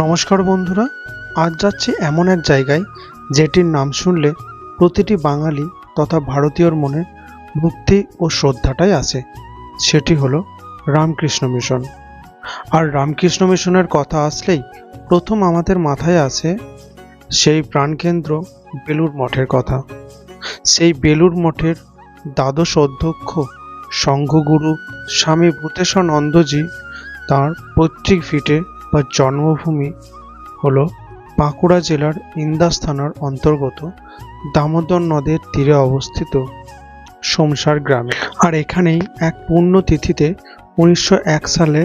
নমস্কার বন্ধুরা, আজ যাচ্ছি এমন এক জায়গায় যেটির নাম শুনলে প্রতিটি বাঙালি তথা ভারতীয়র মনে ভক্তি ও শ্রদ্ধাটাই আসে। সেটি হলো রামকৃষ্ণ মিশন। আর রামকৃষ্ণ মিশনের কথা আসলেই প্রথম আমাদের মাথায় আসে সেই প্রাণকেন্দ্র বেলুড় মঠের কথা। সেই বেলুড় মঠের দ্বাদশ অধ্যক্ষ সংঘগুরু স্বামী ভূতেশানন্দজি তাঁর পৈতৃক ভিটে বা জন্মভূমি হল বাঁকুড়া জেলার ইন্দাস থানার অন্তর্গত দামোদর নদের তীরে অবস্থিত সোমসার গ্রামে। আর এখানেই এক পুণ্যতিথিতে 1901 সালে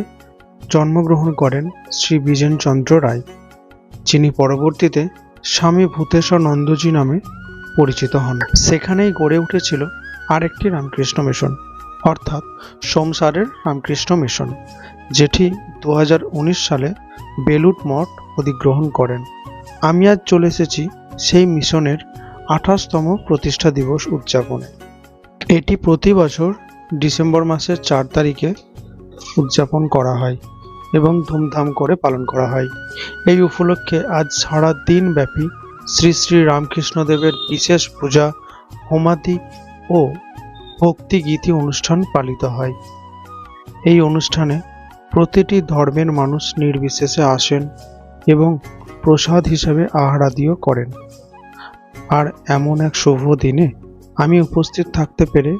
জন্মগ্রহণ করেন শ্রী বিজেনচন্দ্র রায়, যিনি পরবর্তীতে স্বামী ভূতেশানন্দজি নামে পরিচিত হন। সেখানেই গড়ে উঠেছিল আরেকটি রামকৃষ্ণ মিশন, অর্থাৎ সোমসারের রামকৃষ্ণ মিশন, যেটি 2019 সালে বেলুড় মঠ অধিগ্রহণ করেন। আমি আজ চলে এসেছি সেই মিশনের 28তম প্রতিষ্ঠা দিবস উদযাপনে। এটি প্রতি বছর ডিসেম্বর মাসের 4 তারিখে উদযাপন করা হয় এবং ধুমধাম করে পালন করা হয়। এই উপলক্ষে আজ সারা দিন ব্যাপী শ্রী শ্রী রামকৃষ্ণদেবের বিশেষ পূজা, হোমাদি ও ভক্তি গীতি অনুষ্ঠান পালিত হয়। এই অনুষ্ঠানে প্রতিটি ধর্মের মানুষ নির্বিশেষে আসেন এবং প্রসাদ হিসেবে আহারাদিও করেন। আর এমন এক শুভ দিনে আমি উপস্থিত থাকতে পেরে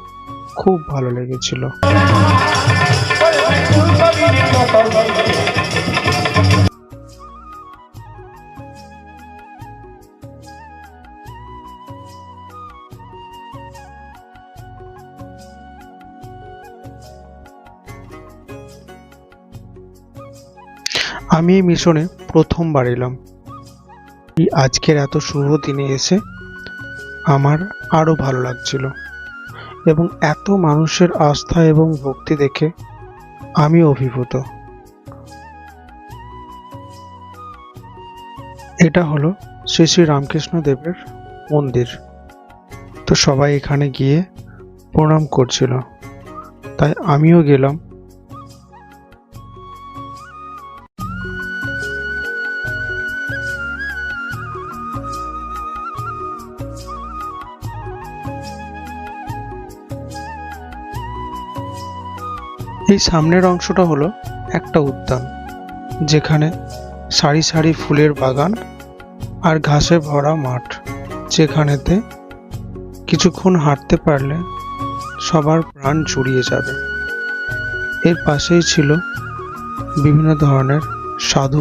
খুব ভালো লেগেছিল। আমি এই মিশনে প্রথমবার এলাম। আজকের এত শুভ দিনে এসে আমার আরো ভালো লাগছিল এবং এত মানুষের আস্থা এবং ভক্তি দেখে আমি অভিভূত। এটা হলো শ্রী শ্রী রামকৃষ্ণ দেবের মন্দির। তো সবাই এখানে গিয়ে প্রণাম করছিল, তাই আমিও গেলাম। এই সামনের অংশটা হলো একটা উদ্যান, যেখানে সারি সারি ফুলের বাগান আর ঘাসে ভরা মাঠ, যেখানেতে কিছুক্ষণ হাঁটতে পারলে সবার প্রাণ জুড়িয়ে যাবে। এর পাশেই ছিল বিভিন্ন ধরনের সাধু